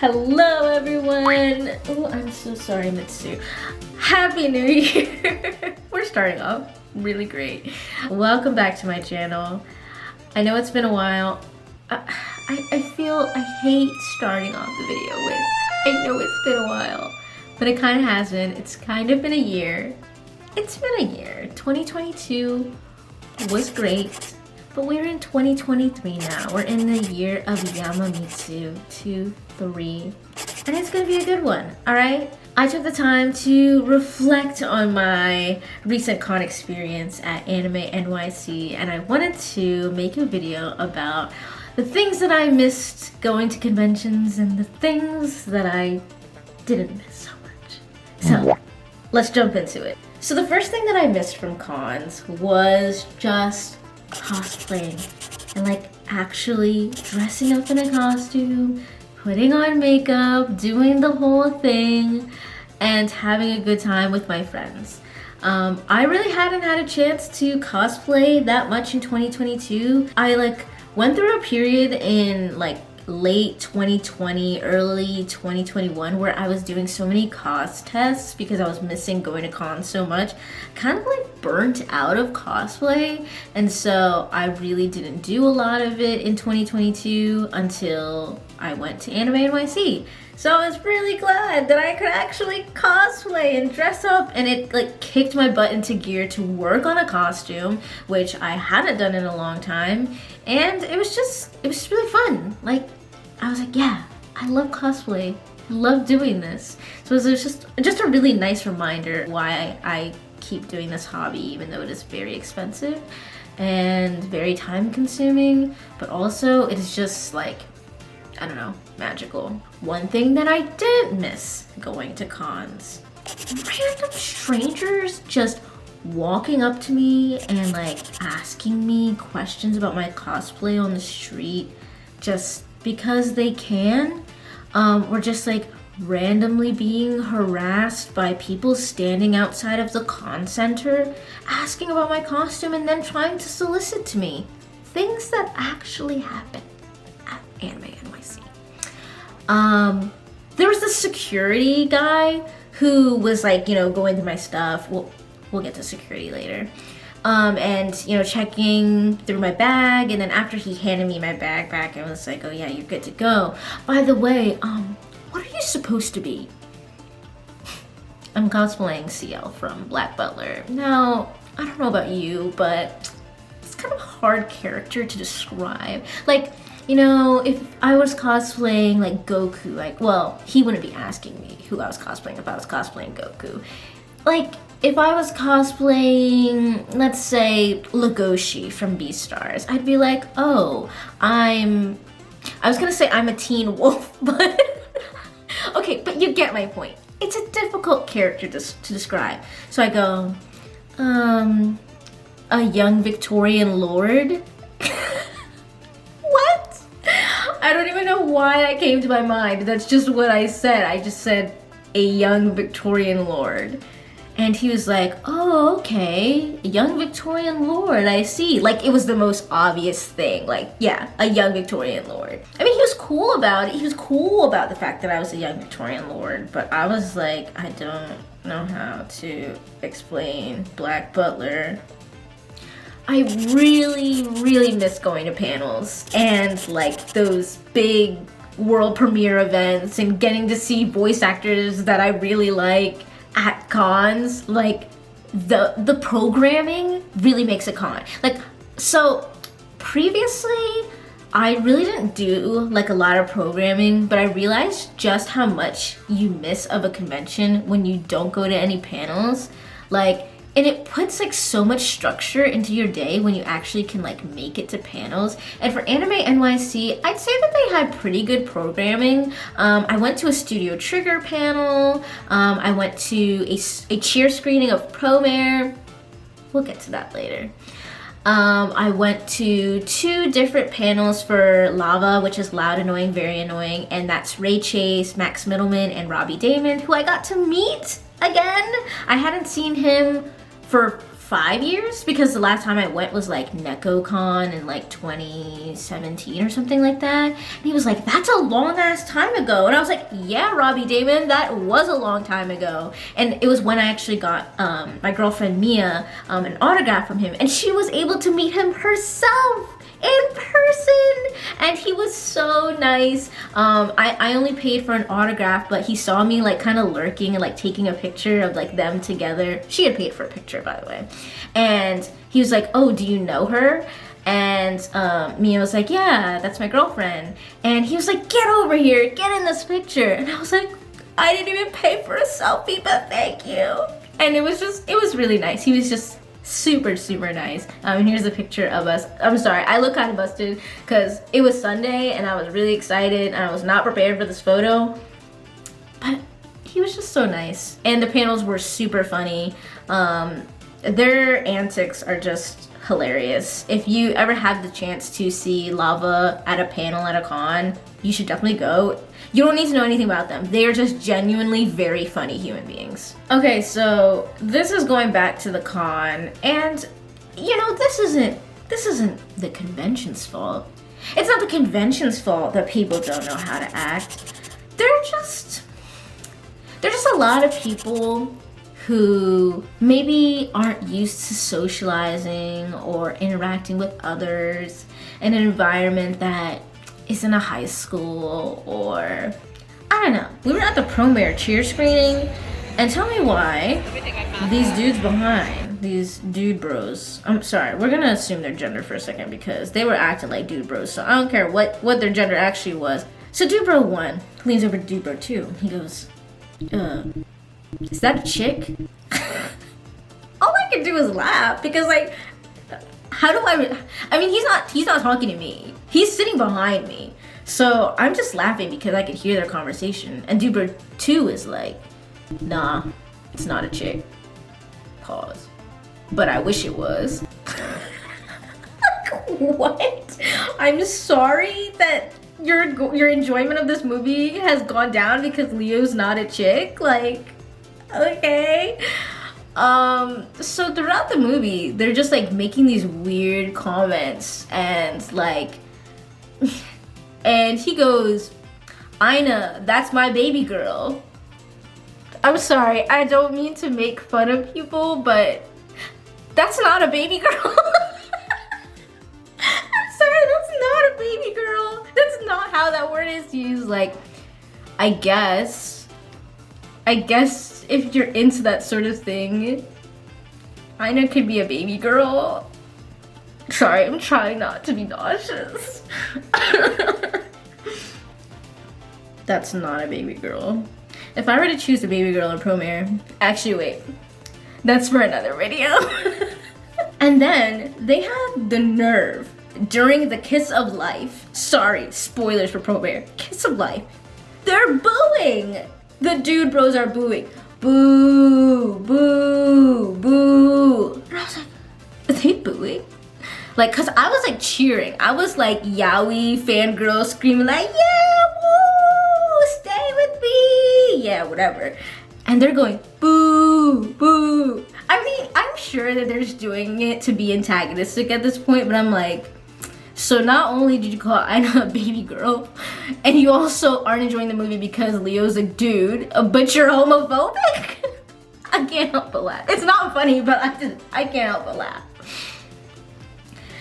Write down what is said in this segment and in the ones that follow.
Hello everyone! Oh, I'm so sorry, Mitsu. Happy New Year! We're starting off really great. Welcome back to my channel. I know it's been a while. I hate starting off the video with, I know it's been a while, but it kind of hasn't. It's kind of been a year. It's been a year. 2022 was great, but we're in 2023 now. We're in the year of Yamamitsu 2-3, and it's gonna be a good one, all right? I took the time to reflect on my recent con experience at Anime NYC, and I wanted to make a video about the things that I missed going to conventions and the things that I didn't miss so much. So let's jump into it. So the first thing that I missed from cons was just cosplaying and like actually dressing up in a costume, putting on makeup, doing the whole thing, and having a good time with my friends. I really hadn't had a chance to cosplay that much in 2022. I went through a period in late 2020, early 2021 where I was doing so many cos tests because I was missing going to cons so much, kind of burnt out of cosplay, and so I really didn't do a lot of it in 2022 until I went to Anime NYC. So I was really glad that I could actually cosplay and dress up, and it kicked my butt into gear to work on a costume, which I hadn't done in a long time, and it was just really fun. I was like, yeah, I love cosplay. I love doing this. So it was just a really nice reminder why I keep doing this hobby, even though it is very expensive and very time consuming, but also it is just I don't know, magical. One thing that I didn't miss going to cons, random strangers just walking up to me and asking me questions about my cosplay on the street just because they can, or just randomly being harassed by people standing outside of the con center asking about my costume and then trying to solicit to me. Things that actually happen at Anime NYC. There was this security guy who was going through my stuff. We'll get to security later. And checking through my bag, and then after he handed me my bag back, I was like, oh yeah, you're good to go. By the way, what are you supposed to be? I'm cosplaying CL from Black Butler. Now, I don't know about you, but it's kind of a hard character to describe. If I was cosplaying Goku, well, he wouldn't be asking me who I was cosplaying if I was cosplaying Goku. If I was cosplaying, let's say, Legoshi from Beastars, I'd be like, oh, I was gonna say I'm a teen wolf, but okay, but you get my point. It's a difficult character to describe. So I go, a young Victorian lord? What? I don't even know why that came to my mind. That's just what I said. I just said a young Victorian lord. And he was like, oh, okay, a young Victorian lord, I see. It was the most obvious thing. Yeah, a young Victorian lord. I mean, he was cool about it. He was cool about the fact that I was a young Victorian lord, but I was like, I don't know how to explain Black Butler. I really, really miss going to panels and those big world premiere events and getting to see voice actors that I really like at cons. The programming really makes a con. So previously I really didn't do a lot of programming, but I realized just how much you miss of a convention when you don't go to any panels. And it puts so much structure into your day when you actually can make it to panels. And for Anime NYC, I'd say that they had pretty good programming. I went to a Studio Trigger panel. I went to a cheer screening of Promare. We'll get to that later. I went to 2 different panels for Lava, which is Loud, Annoying, Very Annoying, and that's Ray Chase, Max Middleman, and Robbie Daymond, who I got to meet again. I hadn't seen him for 5 years, because the last time I went was like NecoCon in like 2017 or something like that. And he was like, that's a long ass time ago. And I was like, yeah, Robbie Daymond, that was a long time ago. And it was when I actually got my girlfriend Mia an autograph from him, and she was able to meet him herself in person, and he was so nice. I only paid for an autograph, but he saw me like kind of lurking and like taking a picture of like them together. She had paid for a picture, by the way. And he was like, oh, do you know her? And Mia was like, yeah, that's my girlfriend. And he was like, get over here, get in this picture. And I was like, I didn't even pay for a selfie, but thank you. And it was really nice. He was just super, super nice. And here's a picture of us. I'm sorry, I look kind of busted because it was Sunday and I was really excited and I was not prepared for this photo. But he was just so nice. And the panels were super funny. Their antics are just hilarious. If you ever have the chance to see Lava at a panel at a con, you should definitely go. You don't need to know anything about them. They are just genuinely very funny human beings. Okay, so this is going back to the con, and you know, this isn't the convention's fault. It's not the convention's fault that people don't know how to act. They're just a lot of people who maybe aren't used to socializing or interacting with others in an environment that isn't a high school, or I don't know. We were at the premiere cheer screening, and tell me why these dudes behind, these dude bros, I'm sorry, we're gonna assume their gender for a second because they were acting like dude bros, so I don't care what their gender actually was. So dude bro 1 leans over to dude bro 2. He goes, is that a chick? All I can do is laugh because like, how do I mean, he's not talking to me. He's sitting behind me. So I'm just laughing because I could hear their conversation. And dude 2 is like, nah, it's not a chick. Pause. But I wish it was. Like, what? I'm sorry that your enjoyment of this movie has gone down because Leo's not a chick. Like, okay. So throughout the movie, they're just like making these weird comments and like, and he goes, Ina, that's my baby girl. I'm sorry, I don't mean to make fun of people, but that's not a baby girl. I'm sorry, that's not a baby girl. That's not how that word is used. Like, I guess if you're into that sort of thing, Ina could be a baby girl. Sorry, I'm trying not to be nauseous. That's not a baby girl. If I were to choose a baby girl in premiere, actually wait, that's for another video. And then they had the nerve during the Kiss of Life. Sorry, spoilers for premiere. Kiss of Life. They're booing. The dude bros are booing. Boo, boo, boo. And I was like, are they booing? Like, cause I was like cheering. I was like yaoi fangirl screaming like, yeah, woo, stay with me. Yeah, whatever. And they're going, boo, boo. I mean, I'm sure that they're just doing it to be antagonistic at this point, but I'm like, so not only did you call Ina a baby girl, and you also aren't enjoying the movie because Leo's a dude, but you're homophobic? I can't help but laugh. It's not funny, but I can't help but laugh.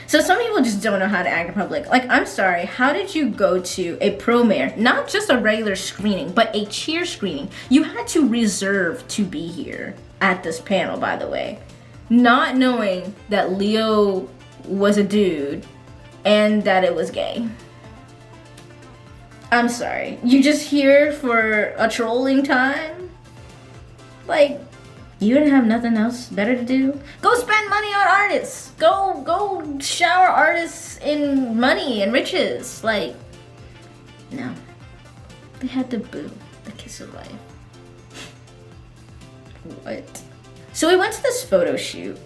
So some people just don't know how to act in public. Like, I'm sorry, how did you go to a premiere, not just a regular screening, but a cheer screening? You had to reserve to be here at this panel, by the way, not knowing that Leo was a dude and that it was gay. I'm sorry. You just here for a trolling time? Like, you didn't have nothing else better to do? Go spend money on artists. Go shower artists in money and riches. Like, no. They had to boo the Kiss of Life. What? So we went to this photo shoot,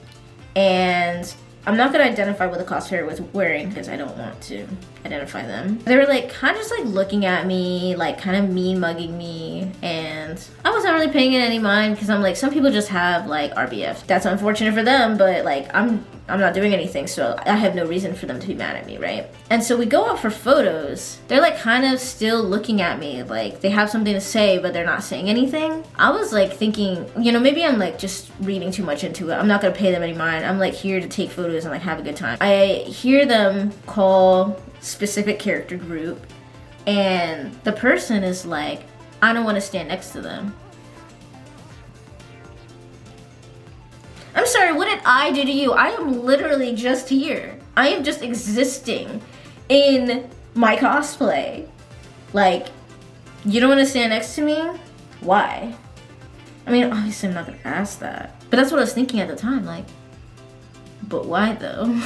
and I'm not gonna identify what the cosplayer was wearing because I don't want to identify them. They were like kind of just like looking at me, like kind of mean mugging me, and and I wasn't really paying it any mind because I'm like, some people just have like RBF. That's unfortunate for them, but like I'm not doing anything, so I have no reason for them to be mad at me, right? And so we go out for photos. They're like kind of still looking at me, like they have something to say, but they're not saying anything. I was like thinking, you know, maybe I'm like just reading too much into it. I'm not gonna pay them any mind. I'm like here to take photos and like have a good time. I hear them call specific character group, and the person is like, I don't want to stand next to them. I'm sorry, what did I do to you? I am literally just here. I am just existing in my cosplay. Like, you don't want to stand next to me? Why? I mean, obviously I'm not gonna ask that. But that's what I was thinking at the time, like, but why though?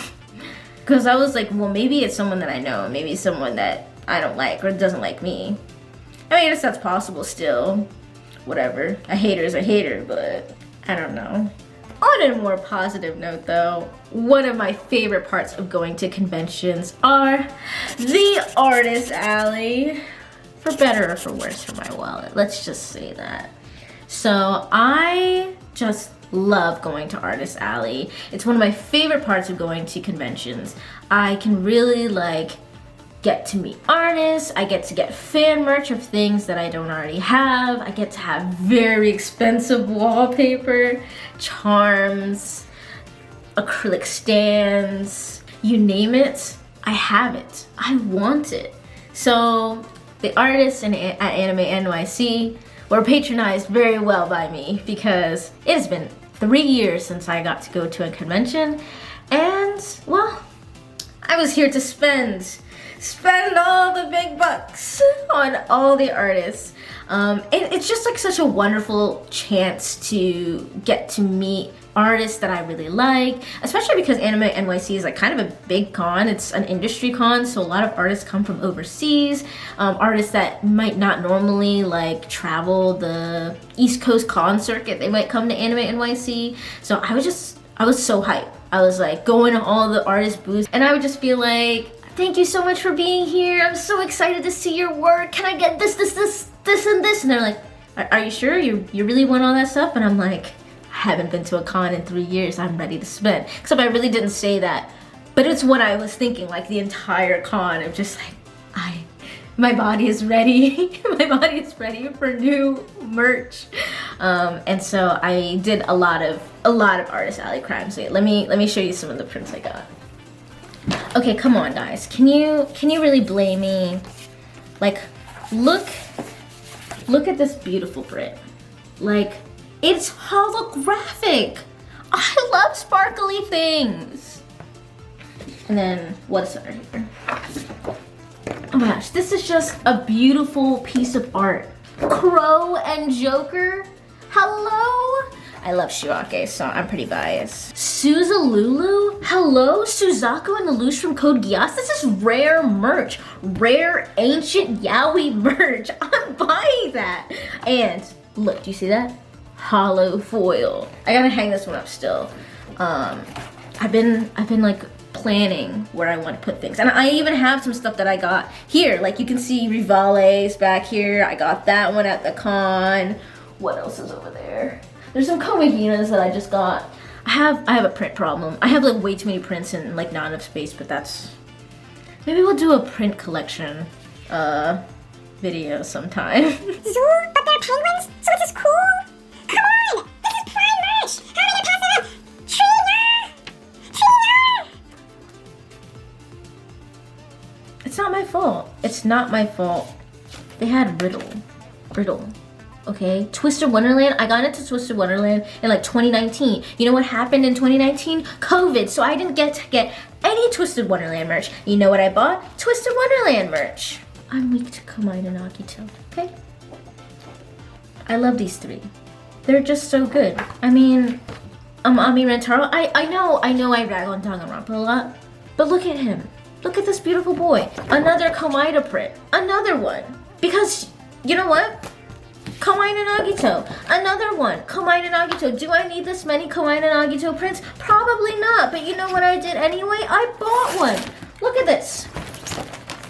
Because I was like, well, maybe it's someone that I know, maybe someone that I don't like or doesn't like me. I mean, I guess that's possible still. Whatever. A hater is a hater, but I don't know. On a more positive note though, one of my favorite parts of going to conventions are the artist alley. For better or for worse for my wallet, let's just say that. So I just love going to artist alley. It's one of my favorite parts of going to conventions. I can really like get to meet artists, I get to get fan merch of things that I don't already have, I get to have very expensive wallpaper, charms, acrylic stands, you name it, I have it, I want it. So the artists at Anime NYC were patronized very well by me because it has been 3 years since I got to go to a convention, and well, I was here to spend all the big bucks on all the artists. And it's just like such a wonderful chance to get to meet artists that I really like, especially because Anime NYC is like kind of a big con. It's an industry con, so a lot of artists come from overseas, artists that might not normally like travel the East Coast con circuit. They might come to Anime NYC. So I was so hyped. I was like going to all the artist booths, and I would just be like, thank you so much for being here. I'm so excited to see your work. Can I get this, and this? And they're like, are you sure you really want all that stuff? And I'm like, I haven't been to a con in 3 years. I'm ready to spend. Except I really didn't say that, but it's what I was thinking like the entire con. I'm just like, my body is ready. My body is ready for new merch. And so I did a lot of artist alley crimes. Let me show you some of the prints I got. Okay, come on guys. Can you really blame me? Like, look at this beautiful print. Like, it's holographic. I love sparkly things. And then what's under here? Oh my gosh, this is just a beautiful piece of art. Crow and Joker. Hello? I love Shiwake, so I'm pretty biased. Suzalulu? Hello? Suzaku and Lelouch from Code Geass? This is rare merch. Rare ancient yaoi merch. I'm buying that. And look, do you see that? Hollow foil. I gotta hang this one up still. I've been like planning where I want to put things. And I even have some stuff that I got here. Like you can see Rivales back here. I got that one at the con. What else is over there? There's some Komahinas that I just got. I have a print problem. I have like way too many prints and like not enough space, but that's, maybe we'll do a print collection video sometime. Zoo, but they're penguins? So this is cool? Come on! This is prime merch! How many possible? Trina! It's not my fault. It's not my fault. They had Riddle. Okay, Twisted Wonderland. I got into Twisted Wonderland in like 2019. You know what happened in 2019? COVID. So I didn't get to get any Twisted Wonderland merch. You know what I bought? Twisted Wonderland merch. I'm weak to Komai and Nagito, okay? I love these three. They're just so good. I mean, Ami Rentaro, I know I rag on Danganronpa a lot, but look at him. Look at this beautiful boy. Another Komaida print. Another one. Because, you know what? Kawaii no Nagito, another one. Kawaii no Nagito. Do I need this many Kawaii no Nagito prints? Probably not, but you know what I did anyway? I bought one. Look at this.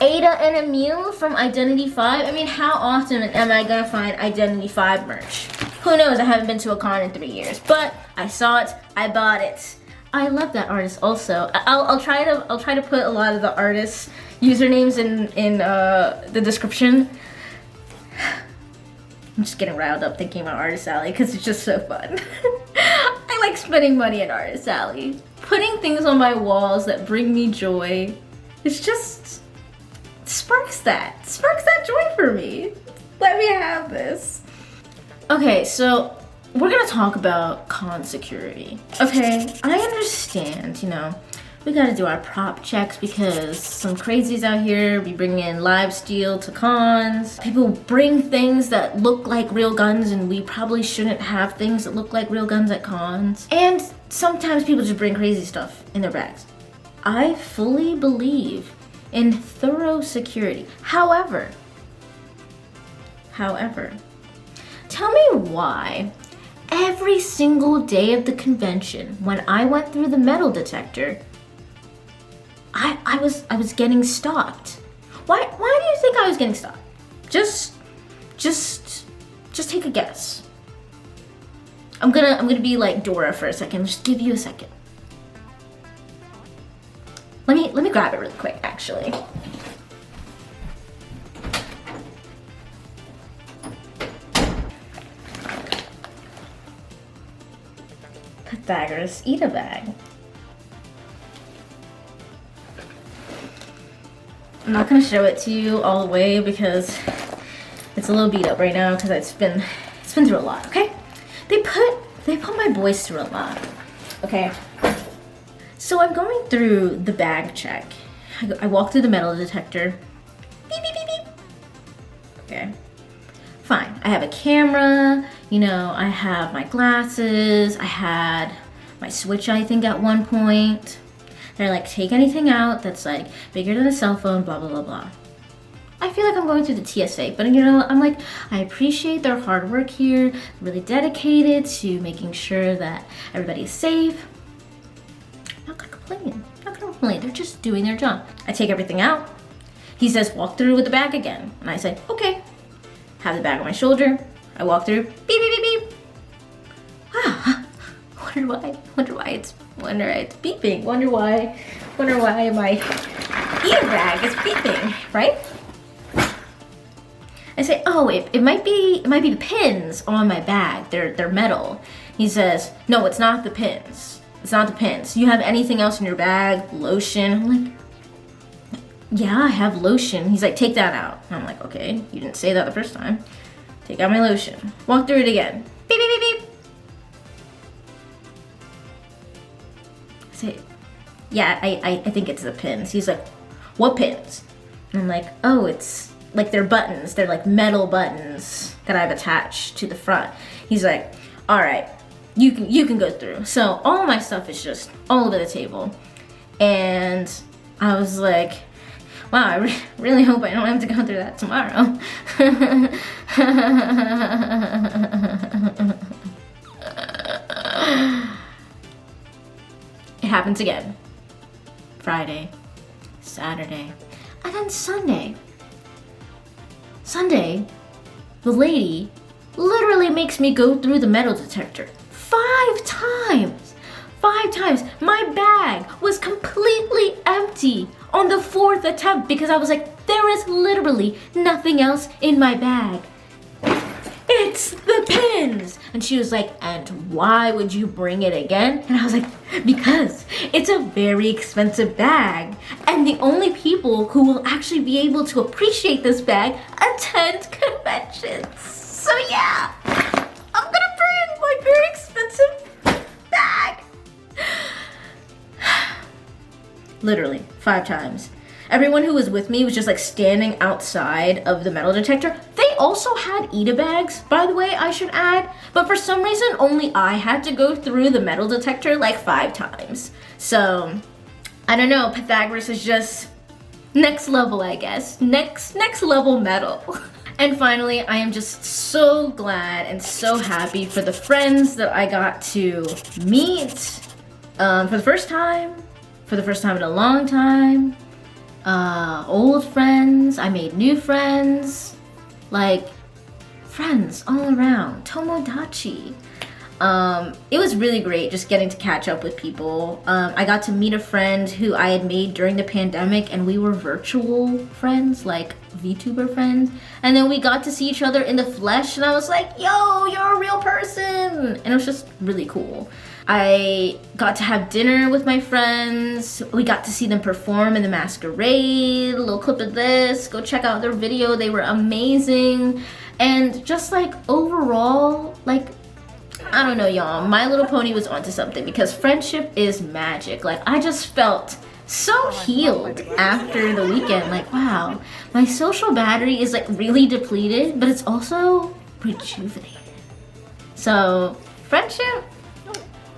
Ada and Emil from Identity 5. I mean, how often am I gonna find Identity 5 merch? Who knows? I haven't been to a con in 3 years, but I saw it, I bought it. I love that artist also. I'll try to put a lot of the artists' usernames in the description. I'm just getting riled up thinking about Artist Alley because it's just so fun. I like spending money at Artist Alley. Putting things on my walls that bring me joy. It's just sparks that joy for me. Let me have this. Okay, so we're gonna talk about con security. Okay, I understand, you know, we gotta do our prop checks because some crazies out here be bringing in live steel to cons. People bring things that look like real guns and we probably shouldn't have things that look like real guns at cons. And sometimes people just bring crazy stuff in their bags. I fully believe in thorough security. However, tell me why every single day of the convention when I went through the metal detector, I was getting stalked. Why do you think I was getting stalked? Just take a guess. I'm gonna be like Dora for a second. Just give you a second. Let me grab it really quick, actually. Pythagoras, eat a bag. I'm not gonna show it to you all the way because it's a little beat up right now because it's been through a lot, okay? They put my boys through a lot, okay? So I'm going through the bag check. I walk through the metal detector. Beep, beep, beep, beep. Okay, fine. I have a camera, you know, I have my glasses, I had my Switch, I think, at one point. They're like, take anything out that's like bigger than a cell phone, blah, blah, blah, blah. I feel like I'm going through the TSA, but you know, I'm like, I appreciate their hard work here, really dedicated to making sure that everybody is safe. I'm not gonna complain, they're just doing their job. I take everything out. He says, walk through with the bag again. And I say, okay. Have the bag on my shoulder. I walk through, beep, beep, beep, beep. Ah, wonder why it's beeping. Wonder why my ear bag is beeping, right? I say, oh, it might be the pins on my bag. They're metal. He says, no, it's not the pins. It's not the pins. You have anything else in your bag? Lotion? I'm like, yeah, I have lotion. He's like, take that out. And I'm like, okay, you didn't say that the first time. Take out my lotion. Walk through it again. Beep, beep, beep, beep. I say, yeah, I think it's the pins. He's like, what pins? And I'm like, oh, it's like they're buttons. They're like metal buttons that I've attached to the front. He's like, all right, you can go through. So all my stuff is just all over the table. And I was like, wow, I really hope I don't have to go through that tomorrow. It happens again. Friday, Saturday, and then Sunday. Sunday, the lady literally makes me go through the metal detector 5 times. 5 times. My bag was completely empty on the 4th attempt because I was like, there is literally nothing else in my bag. It's the pins. And she was like, and why would you bring it again? And I was like, because it's a very expensive bag. And the only people who will actually be able to appreciate this bag attend conventions. So yeah, I'm gonna bring my very expensive bag. Literally 5 times. Everyone who was with me was just like standing outside of the metal detector. They also had Eda bags, by the way, I should add. But for some reason, only I had to go through the metal detector like 5 times. So, I don't know, Pythagoras is just next level, I guess. Next level metal. And finally, I am just so glad and so happy for the friends that I got to meet for the first time in a long time. old friends. I made new friends. Like, friends all around. Tomodachi. It was really great just getting to catch up with people. I got to meet a friend who I had made during the pandemic, and we were virtual friends, like VTuber friends. And then we got to see each other in the flesh, and I was like, yo, you're a real person! And it was just really cool. I got to have dinner with my friends. We got to see them perform in the masquerade. A little clip of this. Go check out their video. They were amazing. And just like overall, like, I don't know, y'all. My Little Pony was onto something because friendship is magic. Like, I just felt so healed after the weekend. Like, wow, my social battery is like really depleted, but it's also rejuvenated. So, friendship,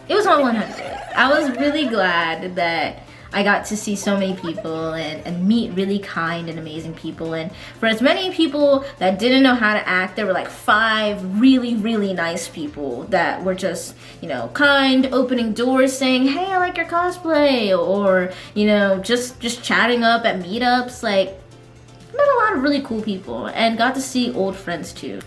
it was on 100. I was really glad that I got to see so many people and meet really kind and amazing people. And for as many people that didn't know how to act, there were like 5 really, really nice people that were just, you know, kind, opening doors, saying, hey, I like your cosplay, or, you know, just chatting up at meetups. Like, met a lot of really cool people and got to see old friends too.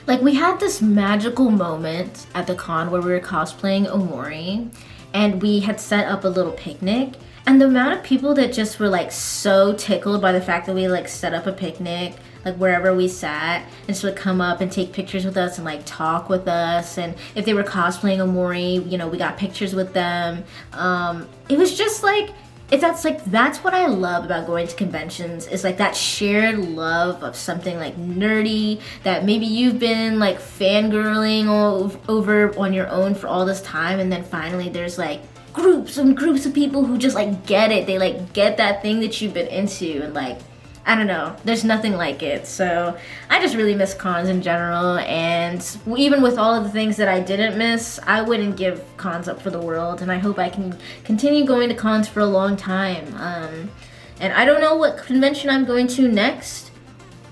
Like, we had this magical moment at the con where we were cosplaying Omori, and we had set up a little picnic. And the amount of people that just were like so tickled by the fact that we like set up a picnic, like wherever we sat, and just would come up and take pictures with us and like talk with us. And if they were cosplaying Omori, you know, we got pictures with them. It was just like, that's what I love about going to conventions, is like that shared love of something like nerdy that maybe you've been like fangirling over on your own for all this time, and then finally there's like groups and groups of people who just like get it. They like get that thing that you've been into, and like, I don't know, there's nothing like it. So I just really miss cons in general, and even with all of the things that I didn't miss, I wouldn't give cons up for the world, and I hope I can continue going to cons for a long time. And I don't know what convention I'm going to next,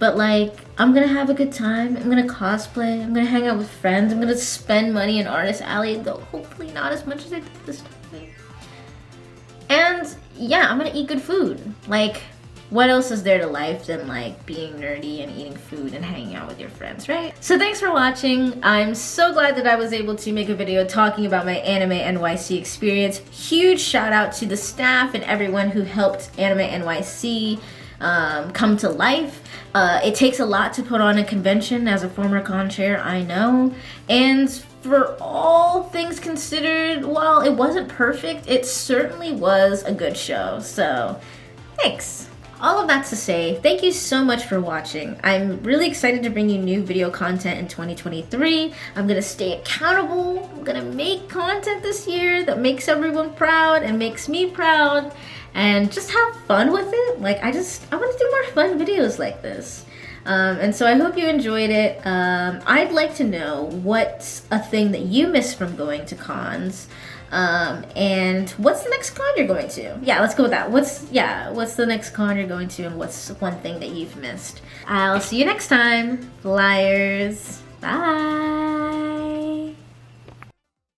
but like, I'm gonna have a good time. I'm gonna cosplay. I'm gonna hang out with friends. I'm gonna spend money in Artist Alley, though hopefully not as much as I did this time. And yeah, I'm gonna eat good food. Like, what else is there to life than like being nerdy and eating food and hanging out with your friends, right? So thanks for watching. I'm so glad that I was able to make a video talking about my Anime NYC experience. Huge shout out to the staff and everyone who helped Anime NYC come to life. It takes a lot to put on a convention. As a former con chair, I know. And for all things considered, while it wasn't perfect, it certainly was a good show. So thanks. All of that to say, thank you so much for watching. I'm really excited to bring you new video content in 2023. I'm gonna stay accountable. I'm gonna make content this year that makes everyone proud and makes me proud, and just have fun with it. Like, I want to do more fun videos like this. And so I hope you enjoyed it. I'd like to know what's a thing that you miss from going to cons. And what's the next con you're going to? Yeah, let's go with that. What's the next con you're going to, and what's one thing that you've missed? I'll see you next time. Flyers. Bye.